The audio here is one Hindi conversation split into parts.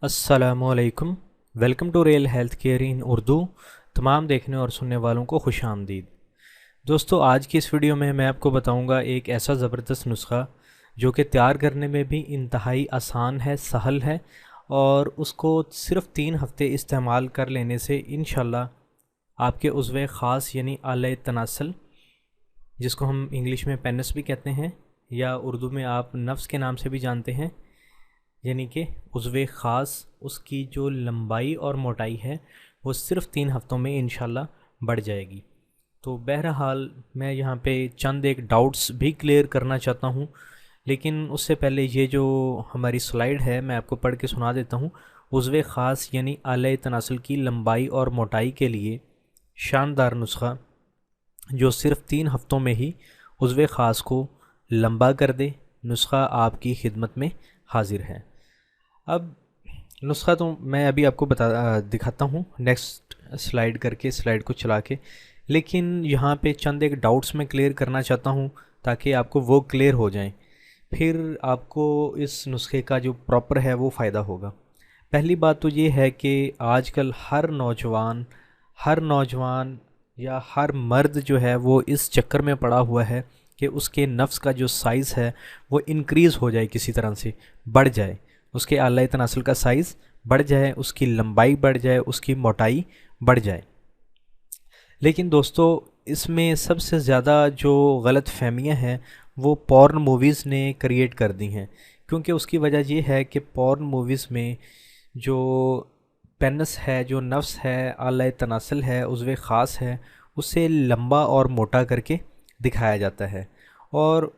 अस्सलामुअलैकुम। Welcome to real health care in Urdu. तमाम देखने और सुनने वालों को खुश आमदीद। दोस्तों, आज की इस वीडियो में मैं आपको बताऊंगा एक ऐसा ज़बरदस्त नुस्खा जो कि तैयार करने में भी इंतहाई आसान है, सहल है, और उसको सिर्फ़ 3 हफ़्ते इस्तेमाल कर लेने से इंशाल्लाह आपके उज़्व ख़ास यानी आले तनासल, जिसको हम इंग्लिश में पेनिस भी कहते हैं या उर्दू में आप नफ्स के नाम से भी जानते हैं, यानी कि उज़्व ख़ास, उसकी जो लंबाई और मोटाई है वो सिर्फ़ 3 हफ़्तों में इंशाल्लाह बढ़ जाएगी। तो बहरहाल मैं यहाँ पे चंद एक डाउट्स भी क्लियर करना चाहता हूँ, लेकिन उससे पहले ये जो हमारी स्लाइड है मैं आपको पढ़ के सुना देता हूँ। उज़्व ख़ास यानी आले तनासल की लंबाई और मोटाई के लिए शानदार नुस्खा जो सिर्फ़ 3 हफ़्तों में ही उज़्व ख़ास को लंबा कर दे, नुस्खा आपकी खिदमत में हाजिर है। अब नुस्खा तो मैं अभी आपको दिखाता हूँ नेक्स्ट स्लाइड करके, स्लाइड को चला के, लेकिन यहाँ पे चंद एक डाउट्स मैं क्लियर करना चाहता हूँ ताकि आपको वो क्लियर हो जाएं, फिर आपको इस नुस्खे का जो प्रॉपर है वो फ़ायदा होगा। पहली बात तो ये है कि आजकल हर नौजवान या हर मर्द जो है वो इस चक्कर में पड़ा हुआ है कि उसके नफ्स का जो साइज़ है वो इंक्रीज़ हो जाए, किसी तरह से बढ़ जाए, उसके आला तनासल का साइज़ बढ़ जाए, उसकी लंबाई बढ़ जाए, उसकी मोटाई बढ़ जाए। लेकिन दोस्तों, इसमें सबसे ज़्यादा जो गलत फहमियाँ हैं वो पॉर्न मूवीज़ ने क्रिएट कर दी हैं, क्योंकि उसकी वजह ये है कि पॉर्न मूवीज़ में जो पेनिस है, जो नफ्स है, आला तनासल है, उज़्व ख़ास है, उसे लंबा और मोटा करके दिखाया जाता है। और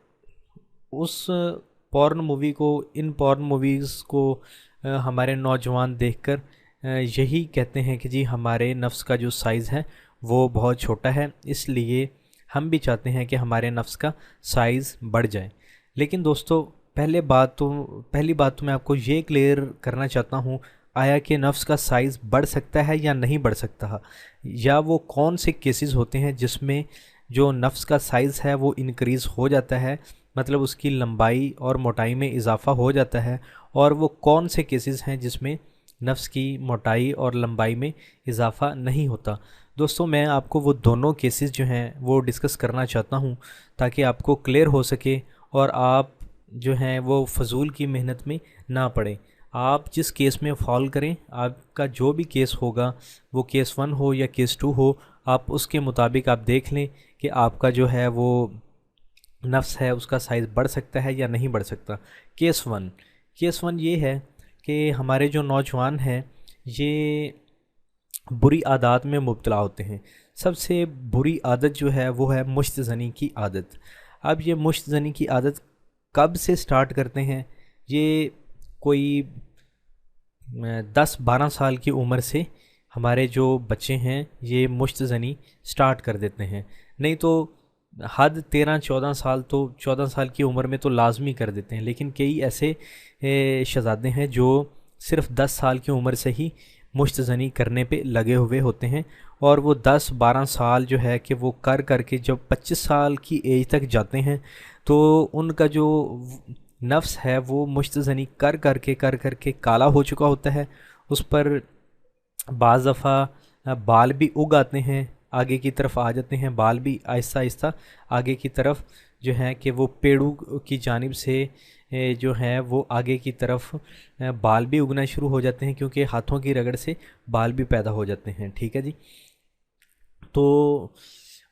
उस इन पॉर्न मूवीज़ को हमारे नौजवान देखकर यही कहते हैं कि जी हमारे नफ्स का जो साइज़ है वो बहुत छोटा है, इसलिए हम भी चाहते हैं कि हमारे नफ्स का साइज़ बढ़ जाए। लेकिन दोस्तों, पहली बात तो मैं आपको ये क्लियर करना चाहता हूँ, आया कि नफ्स का साइज़ बढ़ सकता है या नहीं बढ़ सकता, या वो कौन से केसेस होते हैं जिसमें जो नफ्स का साइज़ है वो इंक्रीज़ हो जाता है, मतलब उसकी लंबाई और मोटाई में इजाफ़ा हो जाता है, और वो कौन से केसेस हैं जिसमें नफ्स की मोटाई और लंबाई में इजाफ़ा नहीं होता। दोस्तों, मैं आपको वो दोनों केसेस जो हैं वो डिस्कस करना चाहता हूँ ताकि आपको क्लियर हो सके और आप जो हैं वो फ़जूल की मेहनत में ना पड़ें। आप जिस केस में फॉल करें, आपका जो भी केस होगा, वो केस 1 हो या केस 2 हो, आप उसके मुताबिक आप देख लें कि आपका जो है वो नफ्स है उसका साइज़ बढ़ सकता है या नहीं बढ़ सकता। केस 1 ये है कि हमारे जो नौजवान हैं ये बुरी आदत में मुब्तला होते हैं। सबसे बुरी आदत जो है वो है मुश्त ज़नी की आदत। अब ये मुश्त ज़नी की आदत कब से स्टार्ट करते हैं? ये कोई 10-12 साल की उम्र से हमारे जो बच्चे हैं ये मुश्त ज़नी स्टार्ट कर देते हैं। नहीं तो हद 13-14 साल, तो 14 साल की उम्र में तो लाजमी कर देते हैं, लेकिन कई ऐसे शहज़ादे हैं जो सिर्फ़ 10 साल की उम्र से ही मुश्त ज़नी करने पे लगे हुए होते हैं, और वो 10-12 साल जो है कि वो कर कर के जब 25 साल की एज तक जाते हैं तो उनका जो नफ्स है वो मुश्त ज़नी कर कर के काला हो चुका होता है। उस पर बाज़ दफ़ा बाल भी उग आते हैं, आगे की तरफ आ जाते हैं, बाल भी आहिस्ता आहिस्ता आगे की तरफ जो है कि वो पेड़ों की जानिब से जो है वो आगे की तरफ बाल भी उगना शुरू हो जाते हैं, क्योंकि हाथों की रगड़ से बाल भी पैदा हो जाते हैं। ठीक है जी। तो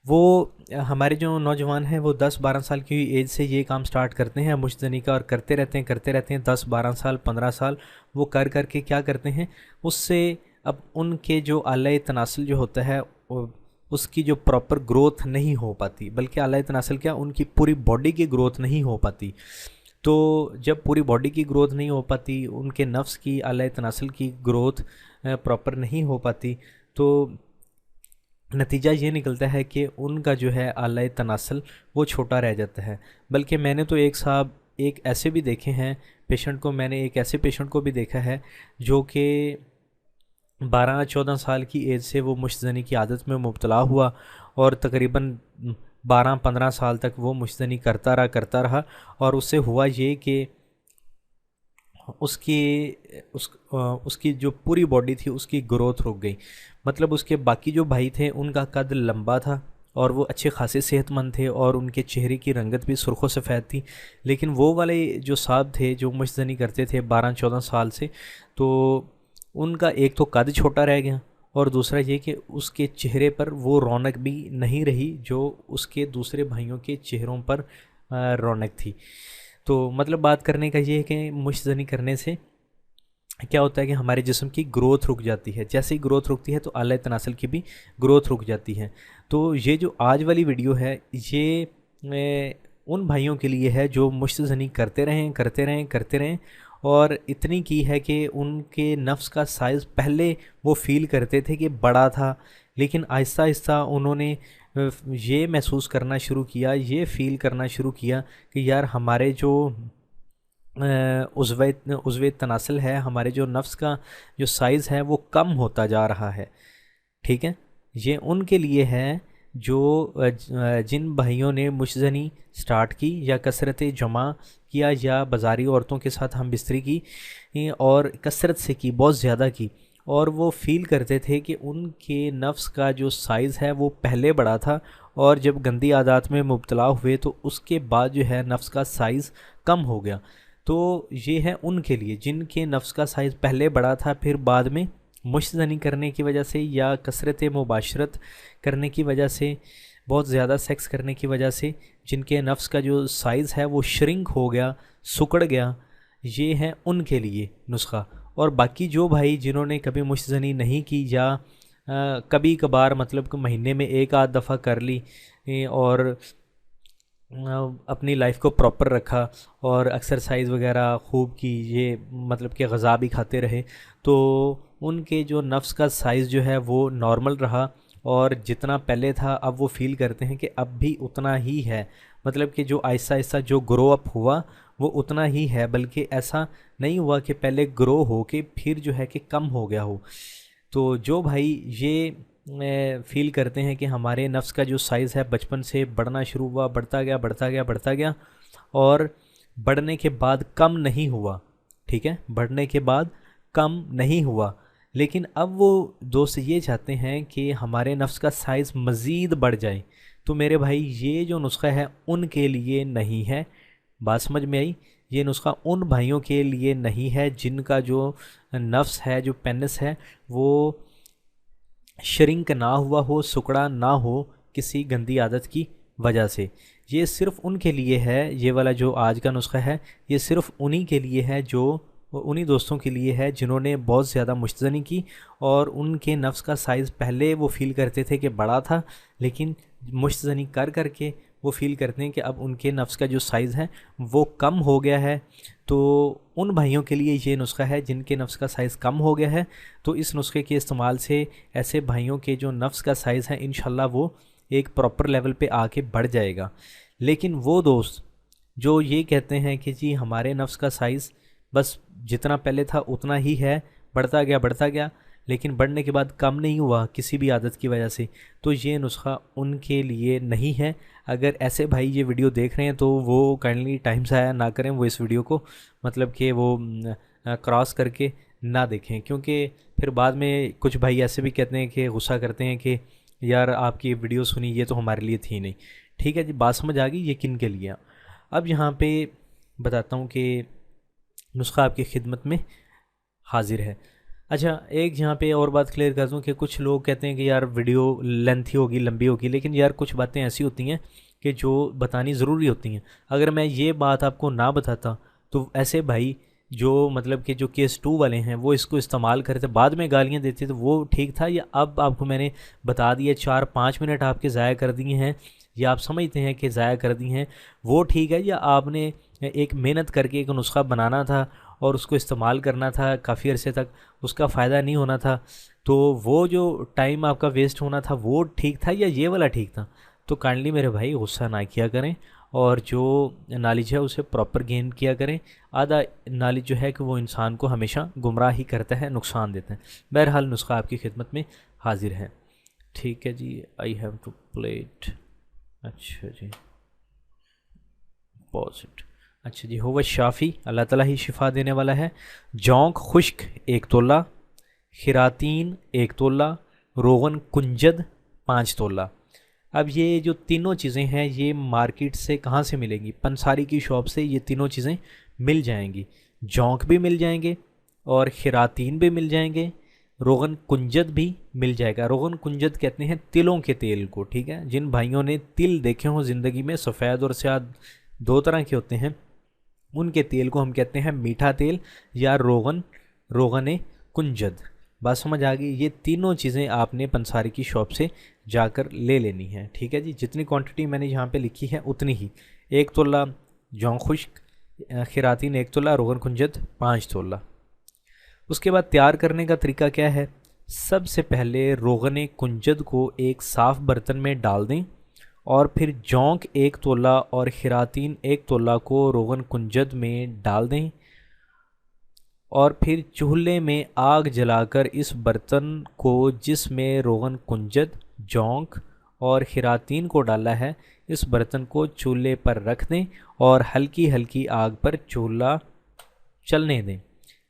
वो हमारे जो नौजवान हैं वो 10-12 साल की एज से ये काम स्टार्ट करते हैं मुश्तनी का, और करते रहते हैं 10-12 साल 15 साल वो कर कर के क्या करते हैं, उससे अब उनके जो आला तनासल जो होता है उसकी जो प्रॉपर ग्रोथ नहीं हो पाती, बल्कि आला तनासल क्या, उनकी पूरी बॉडी की ग्रोथ नहीं हो पाती। तो जब पूरी बॉडी की ग्रोथ नहीं हो पाती, उनके नफ्स की, आला तनासल की ग्रोथ प्रॉपर नहीं हो पाती, तो नतीजा ये निकलता है कि उनका जो है आला तनासल वो छोटा रह जाता है। बल्कि मैंने तो एक ऐसे भी देखे हैं पेशेंट को, मैंने एक ऐसे पेशेंट को भी देखा है जो कि 12-14 साल की एज से वो मुश्तनी की आदत में मुब्तला हुआ, और तकरीबन 12-15 साल तक वो मुश्तनी करता रहा, और उससे हुआ ये कि उसकी जो पूरी बॉडी थी उसकी ग्रोथ रुक गई। मतलब उसके बाकी जो भाई थे उनका कद लंबा था और वो अच्छे खासे सेहतमंद थे और उनके चेहरे की रंगत भी सुर्ख़ सफ़ेद थी। लेकिन वो वाले जो साहब थे जो मुश्तनी करते थे 12-14 साल से, तो उनका एक तो कद छोटा रह गया और दूसरा ये कि उसके चेहरे पर वो रौनक भी नहीं रही जो उसके दूसरे भाइयों के चेहरों पर रौनक थी। तो मतलब बात करने का ये है कि मुश्तनी करने से क्या होता है कि हमारे जिस्म की ग्रोथ रुक जाती है। जैसे ही ग्रोथ रुकती है तो आला तनासल की भी ग्रोथ रुक जाती है। तो ये जो आज वाली वीडियो है ये उन भाइयों के लिए है जो मुश्तनी करते रहें और इतनी की है कि उनके नफ्स का साइज़ पहले वो फ़ील करते थे कि बड़ा था, लेकिन आहिस्ता आहिस्ता उन्होंने ये महसूस करना शुरू किया, ये फ़ील करना शुरू किया कि यार हमारे जो उज़्वे तनासल है, हमारे जो नफ्स का जो साइज़ है वो कम होता जा रहा है। ठीक है, ये उनके लिए है जो जिन भाइयों ने मुश्तनी स्टार्ट की या कसरत जमा किया या बाज़ारी औरतों के साथ हम बिस्तरी की और कसरत से की, बहुत ज़्यादा की, और वो फ़ील करते थे कि उनके नफ्स का जो साइज़ है वो पहले बड़ा था और जब गंदी आदत में मुब्तला हुए तो उसके बाद जो है नफ्स का साइज़ कम हो गया। तो ये है उनके लिए जिनके नफ्स का साइज़ पहले बड़ा था, फिर बाद में मुश्तनी करने की वजह से या कसरत मुबाशरत करने की वजह से, बहुत ज़्यादा सेक्स करने की वजह से जिनके नफ्स का जो साइज़ है वो श्रिंक हो गया, सिकुड़ गया। ये है उनके लिए नुस्खा। और बाकी जो भाई जिन्होंने कभी मुश्तनी नहीं की या कभी कभार मतलब कि महीने में एक आध दफ़ा कर ली और अपनी लाइफ को प्रॉपर रखा और एक्सरसाइज वगैरह खूब की, ये मतलब कि ग़ज़ा भी खाते रहे, तो उनके जो नफ्स का साइज़ जो है वो नॉर्मल रहा और जितना पहले था अब वो फ़ील करते हैं कि अब भी उतना ही है। मतलब कि जो आहिस्ता आहिस्ता जो ग्रो अप हुआ वो उतना ही है, बल्कि ऐसा नहीं हुआ कि पहले ग्रो हो के फिर जो है कि कम हो गया हो। तो जो भाई ये फ़ील करते हैं कि हमारे नफ्स का जो साइज़ है बचपन से बढ़ना शुरू हुआ, बढ़ता गया और बढ़ने के बाद कम नहीं हुआ, ठीक है, बढ़ने के बाद कम नहीं हुआ, लेकिन अब वो दोस्त ये चाहते हैं कि हमारे नफ्स का साइज़ मज़ीद बढ़ जाए, तो मेरे भाई ये जो नुस्खा है उनके लिए नहीं है। बात समझ में आई? ये नुस्खा उन भाइयों के लिए नहीं है जिनका जो नफ्स है, जो पेनिस है, वो श्रिंक ना हुआ हो, सिकुड़ा ना हो किसी गंदी आदत की वजह से। ये सिर्फ़ उनके लिए है, ये वाला जो आज का नुस्खा है ये सिर्फ़ उन्हीं के लिए है, जो उन्हीं दोस्तों के लिए है जिन्होंने बहुत ज़्यादा मुश्तनी की और उनके नफ्स का साइज़ पहले वो फ़ील करते थे कि बड़ा था, लेकिन मुश्तनी कर के वो फ़ील करते हैं कि अब उनके नफ्स का जो साइज़ है वो कम हो गया है। तो उन भाइयों के लिए ये नुस्खा है जिनके नफ्स का साइज़ कम हो गया है। तो इस नुस्खे के इस्तेमाल से ऐसे भाइयों के जो नफ्स का साइज़ है इंशाल्लाह वो एक प्रॉपर लेवल पे आके बढ़ जाएगा। लेकिन वो दोस्त जो ये कहते हैं कि जी हमारे नफ्स का साइज़ बस जितना पहले था उतना ही है, बढ़ता गया, लेकिन बढ़ने के बाद कम नहीं हुआ किसी भी आदत की वजह से, तो ये नुस्खा उनके लिए नहीं है। अगर ऐसे भाई ये वीडियो देख रहे हैं तो वो काइंडली टाइम ज़ाया ना करें, वो इस वीडियो को मतलब कि वो क्रॉस करके ना देखें, क्योंकि फिर बाद में कुछ भाई ऐसे भी कहते हैं कि गुस्सा करते हैं कि यार आपकी वीडियो सुनी, ये तो हमारे लिए थी नहीं। ठीक है जी, बात समझ आ गई ये किन के लिए। अब यहाँ पे बताता हूँ कि नुस्खा आपकी खिदमत में हाजिर है। अच्छा, एक यहाँ पे और बात क्लियर कर दूँ कि कुछ लोग कहते हैं कि यार वीडियो लेंथी होगी, लंबी होगी, लेकिन यार कुछ बातें ऐसी होती हैं कि जो बतानी ज़रूरी होती हैं। अगर मैं ये बात आपको ना बताता तो ऐसे भाई जो मतलब कि जो केस 2 वाले हैं वो इसको इस्तेमाल करते, बाद में गालियाँ देते, तो वो ठीक था, या अब आपको मैंने बता दिया 4-5 मिनट आपके ज़ाया कर दिए हैं या आप समझते हैं कि ज़ाया कर दिए हैं, वो ठीक है, या आपने एक मेहनत करके एक नुस्खा बनाना था और उसको इस्तेमाल करना था काफ़ी अरसे तक, उसका फ़ायदा नहीं होना था, तो वो जो टाइम आपका वेस्ट होना था वो ठीक था या ये वाला ठीक था? तो काइंडली मेरे भाई गुस्सा ना किया करें और जो नॉलेज है उसे प्रॉपर गेन किया करें। आधा नॉलेज जो है कि वो इंसान को हमेशा गुमराह ही करता है, नुकसान देता है। बहरहाल नुस्खा आपकी खिदमत में हाजिर है। ठीक है जी, I have to play it. अच्छा जी, पॉज इट। अच्छा जी, हुवा शाफ़ी, अल्लाह ताला ही शिफा देने वाला है। जौंक खुश्क 1 तोला, खिरातीन 1 तोला, रोगन कुंजद 5 तोला। अब ये जो तीनों चीज़ें हैं ये मार्केट से कहाँ से मिलेंगी? पंसारी की शॉप से ये तीनों चीज़ें मिल जाएंगी। जौंक भी मिल जाएंगे और खिरातीन भी मिल जाएंगे, रोगन कुंजद भी मिल जाएगा। रोगन कुंजद कहते हैं तिलों के तेल को, ठीक है। जिन भाइयों ने तिल देखे हों ज़िंदगी में, सफ़ेद और स्याद दो तरह के होते हैं, उनके तेल को हम कहते हैं मीठा तेल या रोगन कुंजद। बात समझ आ गई? ये तीनों चीज़ें आपने पंसारी की शॉप से जाकर ले लेनी है, ठीक है जी। जितनी क्वांटिटी मैंने यहाँ पे लिखी है उतनी ही। 1 तोला जौं खुश्क, खिरातीन 1 तोला, रोगन कुंजद 5 तोला। उसके बाद तैयार करने का तरीका क्या है? सबसे पहले रोगन कुंजद को एक साफ़ बर्तन में डाल दें और फिर जौंक 1 तोला और खिरातीन 1 तोला को रोगन कुंजद में डाल दें और फिर चूल्हे में आग जलाकर इस बर्तन को जिसमें रोगन कुंजद, जौंक और खिरातीन को डाला है, इस बर्तन को चूल्हे पर रख दें और हल्की हल्की आग पर चूल्हा चलने दें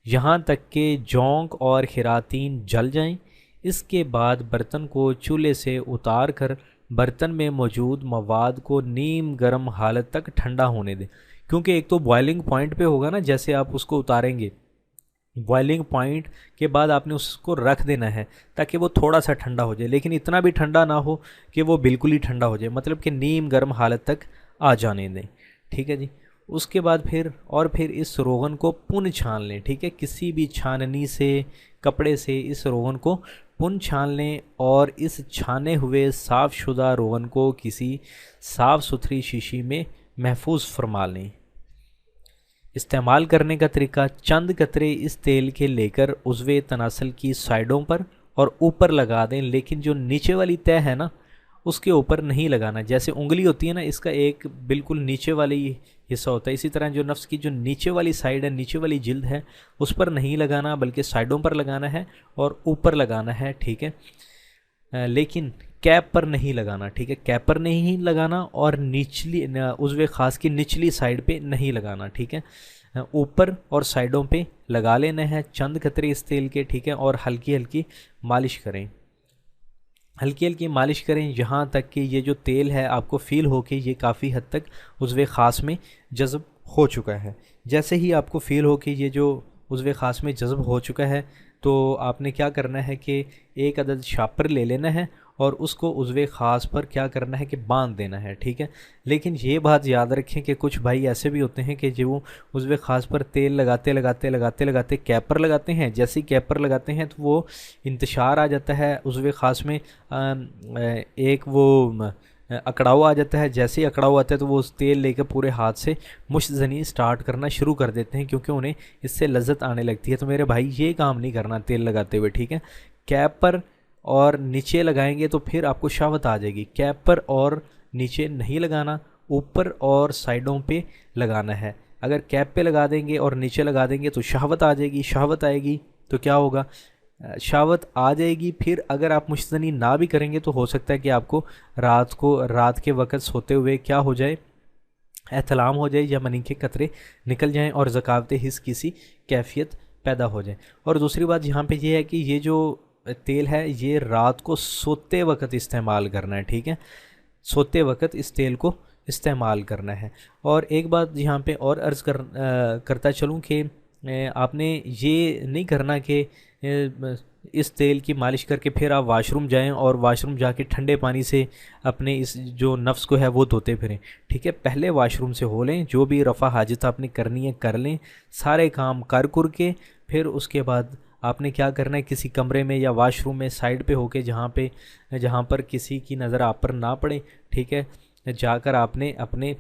यहाँ तक कि जौंक और खिरातीन जल जाएं। इसके बाद बर्तन को चूल्हे से उतार कर बर्तन में मौजूद मवाद को नीम गर्म हालत तक ठंडा होने दें। क्योंकि एक तो बॉइलिंग पॉइंट पे होगा ना, जैसे आप उसको उतारेंगे, बॉइलिंग पॉइंट के बाद आपने उसको रख देना है ताकि वो थोड़ा सा ठंडा हो जाए, लेकिन इतना भी ठंडा ना हो कि वो बिल्कुल ही ठंडा हो जाए, मतलब कि नीम गर्म हालत तक आ जाने दें, ठीक है जी। उसके बाद फिर इस रोगन को पुन छान लें, ठीक है। किसी भी छाननी से, कपड़े से इस रोगन को पुन छान लें और इस छाने हुए साफ़ शुदा रोगन को किसी साफ़ सुथरी शीशी में महफूज फरमा लें। इस्तेमाल करने का तरीका: चंद कतरे इस तेल के लेकर उज़्वे तनासल की साइडों पर और ऊपर लगा दें, लेकिन जो नीचे वाली तह है ना उसके ऊपर नहीं लगाना। जैसे उंगली होती है ना, इसका एक बिल्कुल नीचे वाली हिस्सा होता है, इसी तरह जो नफ्स की जो नीचे वाली साइड है, नीचे वाली जिल्द है, उस पर नहीं लगाना बल्कि साइडों पर लगाना है और ऊपर लगाना है, ठीक है। लेकिन कैप पर नहीं लगाना, ठीक है। कैप पर नहीं लगाना और निचली उज़्वे ख़ास की निचली साइड पे नहीं लगाना, ठीक है। ऊपर और साइडों पे लगा लेना है चंद कतरे इस तेल के, ठीक है। और हल्की हल्की मालिश करें, हल्की हल्की मालिश करें यहाँ तक कि ये जो तेल है आपको फ़ील हो कि ये काफ़ी हद तक उज़्वे ख़ास में जज़ब हो चुका है। जैसे ही आपको फ़ील हो कि ये जो उज़्वे ख़ास में जज़ब हो चुका है तो आपने क्या करना है कि एक अदद शापर ले लेना है और उसको उज़्वे ख़ास पर क्या करना है कि बांध देना है, ठीक है। लेकिन ये बात याद रखें कि कुछ भाई ऐसे भी होते हैं कि जो उज़्वे ख़ास पर तेल लगाते कैप पर लगाते हैं, जैसे ही कैप पर लगाते हैं तो वो इंतशार आ जाता है उज़्वे ख़ास में, एक वो अकड़ाव आ जाता है। जैसे ही अकड़ाव आता है तो वो उस तेल लेकर पूरे हाथ से मुश्तज़नी स्टार्ट करना शुरू कर देते हैं, क्योंकि उन्हें इससे लज्जत आने लगती है। तो मेरे भाई ये काम नहीं करना तेल लगाते हुए, ठीक है। कैप पर और नीचे लगाएंगे तो फिर आपको शहावत आ जाएगी। कैप पर और नीचे नहीं लगाना, ऊपर और साइडों पे लगाना है। अगर कैप पे लगा देंगे और नीचे लगा देंगे तो शहावत आ जाएगी। शहावत आएगी तो क्या होगा? शहावत आ जाएगी। फिर अगर आप मुश्तनी ना भी करेंगे तो हो सकता है कि आपको रात के वक़्त सोते हुए क्या हो जाए, एहतलाम हो जाए या मनी के कतरे निकल जाएं और ज़कावत हिस्स की सी कैफियत पैदा हो जाए। और दूसरी बात यहाँ पे ये है कि ये जो तेल है ये रात को सोते वक्त इस्तेमाल करना है, ठीक है। सोते वक्त इस तेल को इस्तेमाल करना है। और एक बात यहाँ पे और अर्ज़ करता चलूँ कि आपने ये नहीं करना कि इस तेल की मालिश करके फिर आप वाशरूम जाएं और वाशरूम जाके ठंडे पानी से अपने इस जो नफ्स को है वो धोते फिरें, ठीक है। पहले वाशरूम से हो लें, जो भी रफ़ा हाजत आपने करनी है कर लें, सारे काम कर के फिर उसके बाद आपने क्या करना है, किसी कमरे में या वाशरूम में साइड पे होके जहाँ पर किसी की नज़र आप पर ना पड़े, ठीक है, जाकर आपने अपने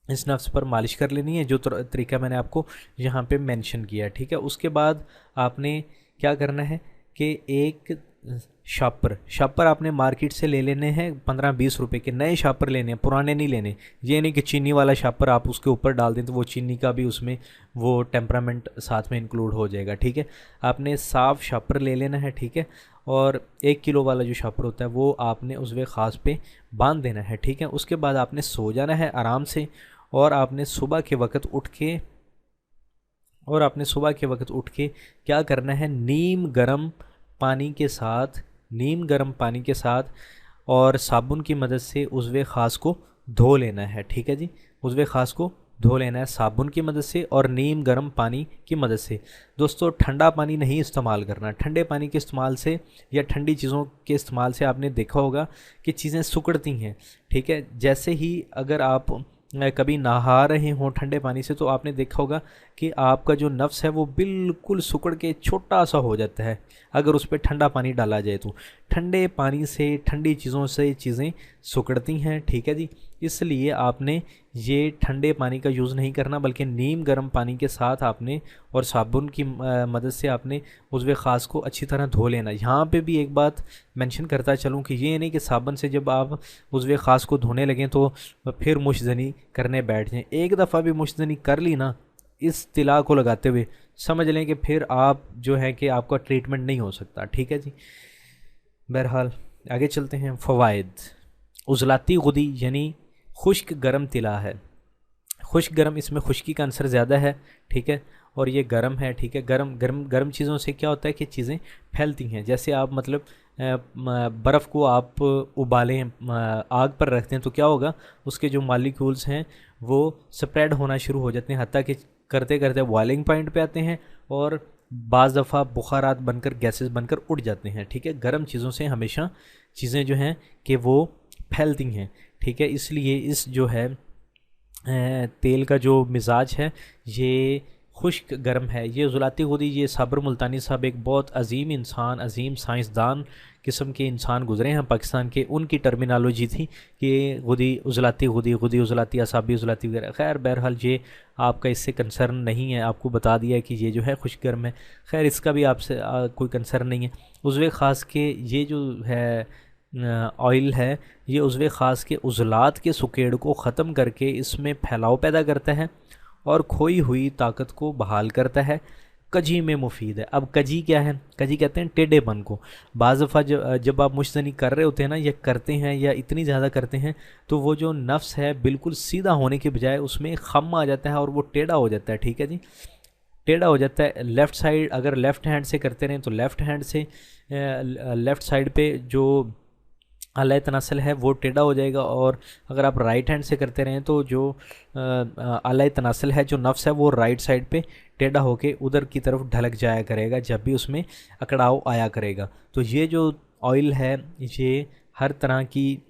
इस नफ्स पर मालिश कर लेनी है, जो तरीका मैंने आपको यहाँ पे मेंशन किया, ठीक है। उसके बाद आपने क्या करना है कि एक शापर आपने मार्केट से ले लेने हैं 15-20 रुपए के, नए शापर लेने हैं, पुराने नहीं लेने। ये नहीं कि चीनी वाला शापर आप उसके ऊपर डाल दें तो वो चीनी का भी उसमें वो टेम्परामेंट साथ में इंक्लूड हो जाएगा, ठीक है। आपने साफ़ शापर ले लेना है, ठीक है। और 1 किलो वाला जो शापर होता है वो आपने उज़्वे ख़ास पे बांध देना है, ठीक है। उसके बाद आपने सो जाना है आराम से और आपने सुबह के वक्त उठ के क्या करना है, नीम गर्म पानी के साथ और साबुन की मदद से उज़्वे ख़ास को धो लेना है। ठीक है जी, उज़्वे ख़ास को धो लेना है साबुन की मदद से और नीम गर्म पानी की मदद से। दोस्तों ठंडा पानी नहीं इस्तेमाल करना। ठंडे पानी के इस्तेमाल से या ठंडी चीज़ों के इस्तेमाल से आपने देखा होगा कि चीज़ें सिकुड़ती हैं। ठीक है, जैसे ही अगर आप कभी नहा रहे हों ठंडे पानी से तो आपने देखा होगा कि आपका जो नफ्स है वो बिल्कुल सिकुड़ के छोटा सा हो जाता है अगर उस पर ठंडा पानी डाला जाए तो। ठंडे पानी से, ठंडी चीज़ों से चीज़ें सिकुड़ती हैं। ठीक है जी, इसलिए आपने ये ठंडे पानी का यूज़ नहीं करना, बल्कि नीम गर्म पानी के साथ आपने और साबुन की मदद से आपने उज़्वे ख़ास को अच्छी तरह धो लेना। यहाँ पे भी एक बात मेंशन करता चलूँ कि ये नहीं कि साबुन से जब आप उज़्वे ख़ास को धोने लगें तो फिर मुशज़नी करने बैठ जाएं। एक दफ़ा भी मुशज़नी कर ली ना इस तिला को लगाते हुए, समझ लें कि फिर आप जो है कि आपका ट्रीटमेंट नहीं हो सकता। ठीक है जी, बहरहाल आगे चलते हैं। फ़वाइद। उज़लाती गुदी यानी खुश्क गर्म तिला है। खुश्क गर्म, इसमें खुश्की का अंसर ज़्यादा है। ठीक है, और ये गर्म है। ठीक है, गर्म चीज़ों से क्या होता है कि चीज़ें फैलती हैं। जैसे आप मतलब बर्फ़ को आप उबालें, आग पर रखते हैं तो क्या होगा, उसके जो मॉलिक्यूल्स हैं वो स्प्रेड होना शुरू हो जाते हैं, हत्ता कि करते करते बॉइलिंग पॉइंट पे आते हैं और बाज़ दफ़ा बुखारात बनकर, गैसेस बनकर उड़ जाते हैं। ठीक है, गर्म चीज़ों से हमेशा चीज़ें जो हैं कि वो फैलती हैं। ठीक है, इसलिए इस जो है तेल का जो मिजाज है ये खुश्क गर्म है। ये ज़ुलाती गुदी, ये साबर मुल्तानी साहब एक बहुत अजीम इंसान, अजीम साइंसदान किस्म के इंसान गुज़रे हैं पाकिस्तान के। उनकी टर्मिनोलॉजी थी कि गुदी उज़लाती गुदी, गुदी उज़लाती, असाबी उज़लाती वगैरह। खैर बहरहाल ये आपका इससे कंसर्न नहीं है, आपको बता दिया है कि ये जो है खुश्क गर्म है। खैर इसका भी आपसे कोई कंसर्न नहीं है। उज़्वे ख़ास के ये जो है ऑयल है, ये उज़्वे ख़ास के उज़लात के सुकेड़ को ख़त्म करके इसमें फैलाव पैदा करता है और खोई हुई ताकत को बहाल करता है। कजी में मुफीद है। अब कजी क्या है? कजी कहते हैं टेढ़ेपन को। बाज़ दफ़ा जब आप मुश्तनी कर रहे होते हैं ना, या करते हैं या इतनी ज़्यादा करते हैं, तो वो जो नफ्स है बिल्कुल सीधा होने के बजाय उसमें खम आ जाता है और वो टेढ़ा हो जाता है। ठीक है जी, टेढ़ा हो जाता है। लेफ़्ट साइड अगर लेफ़्ट हैंड से करते रहें तो लेफ़्ट हैंड से लेफ़्ट साइड पे जो आला तनासल है वो टेढ़ा हो जाएगा, और अगर आप राइट हैंड से करते रहें तो जो आला तनासल है, जो नफ्स है, वो राइट साइड पे टेढ़ा होके उधर की तरफ ढलक जाया करेगा जब भी उसमें अकड़ाव आया करेगा। तो ये जो ऑयल है ये हर तरह की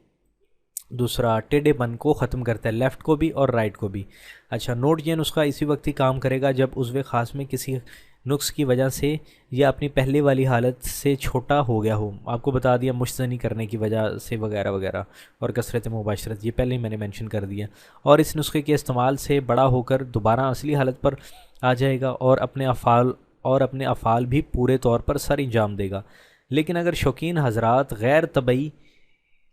दूसरा टेढ़ेपन को ख़त्म करता है, लेफ़्ट को भी और राइट को भी। अच्छा, नोट, ये नुस्खा इसी वक्त ही काम करेगा जब उज़्वे ख़ास में किसी नुक्स की वजह से या अपनी पहले वाली हालत से छोटा हो गया हो। आपको बता दिया मुश्तनी करने की वजह से वगैरह वगैरह, और कसरत मुबाशरत, ये पहले ही मैंने मेंशन कर दिया। और इस नुस्खे के इस्तेमाल से बड़ा होकर दोबारा असली हालत पर आ जाएगा और अपने अफ़ाल भी पूरे तौर पर सर अंजाम देगा। लेकिन अगर शौकीन हजरात गैर तबई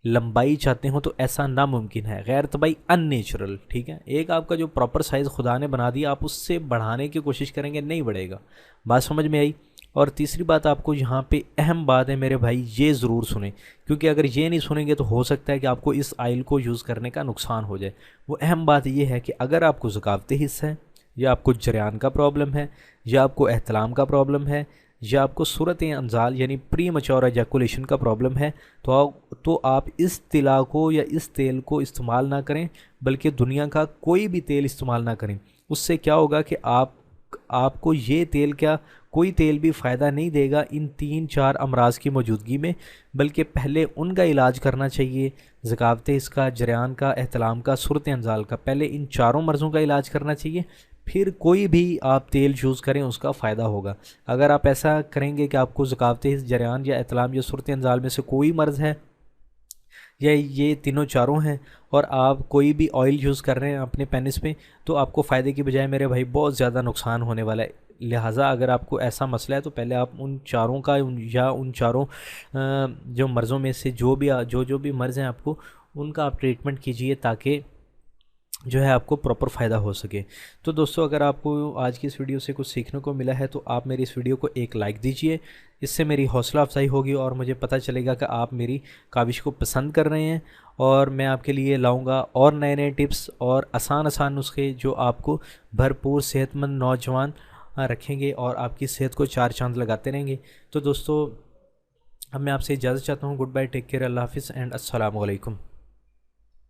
लंबाई चाहते हो तो ऐसा नामुमकिन है। गैर तबाई अननेचुरल, ठीक है, एक आपका जो प्रॉपर साइज़ खुदा ने बना दिया, आप उससे बढ़ाने की कोशिश करेंगे, नहीं बढ़ेगा। बात समझ में आई? और तीसरी बात आपको यहाँ पे अहम बात है मेरे भाई, ये ज़रूर सुने, क्योंकि अगर ये नहीं सुनेंगे तो हो सकता है कि आपको इस आयल को यूज़ करने का नुकसान हो जाए। वो अहम बात ये है कि अगर आपको ज़कावती हिस्सा है, या आपको जरियान का प्रॉब्लम है, या आपको एहतलाम का प्रॉब्लम है, या आपको सूरत अंजाल यानी प्री मच्योर एजैकुलेशन का प्रॉब्लम है, तो आप इस तिला को या इस तेल को इस्तेमाल ना करें, बल्कि दुनिया का कोई भी तेल इस्तेमाल ना करें। उससे क्या होगा कि आपको ये तेल क्या, कोई तेल भी फ़ायदा नहीं देगा इन 3-4 अमराज की मौजूदगी में, बल्कि पहले उनका इलाज करना चाहिए। ज़कावत इसका, जरियान का, एहतलाम का, सूरत अंजाल का, पहले इन चारों मर्ज़ों का इलाज करना चाहिए, फिर कोई भी आप तेल यूज़ करें उसका फ़ायदा होगा। अगर आप ऐसा करेंगे कि आपको ज़कावत जरियान या एहतलाम या सूरत अंजाल में से कोई मर्ज़ है, या ये तीनों चारों हैं, और आप कोई भी ऑयल यूज़ कर रहे हैं अपने पेनिस में, तो आपको फ़ायदे की बजाय मेरे भाई बहुत ज़्यादा नुकसान होने वाला है। लिहाजा अगर आपको ऐसा मसला है तो पहले आप उन चारों का उन चारों जो मर्ज़ों में से जो भी मर्ज़ हैं आपको, उनका आप ट्रीटमेंट कीजिए, ताकि जो है आपको प्रॉपर फ़ायदा हो सके। तो दोस्तों, अगर आपको आज की इस वीडियो से कुछ सीखने को मिला है तो आप मेरी इस वीडियो को एक लाइक दीजिए। इससे मेरी हौसला अफजाई होगी और मुझे पता चलेगा कि आप मेरी काविश को पसंद कर रहे हैं, और मैं आपके लिए लाऊंगा और नए नए टिप्स और आसान आसान नुस्खे जो आपको भरपूर सेहतमंद नौजवान रखेंगे और आपकी सेहत को चार चांद लगाते रहेंगे। तो दोस्तों, अब मैं आपसे इजाज़त चाहता हूँ। गुड बाय, टेक केयर, अल्लाह हाफिज़ एंड अस्सलाम वालेकुम।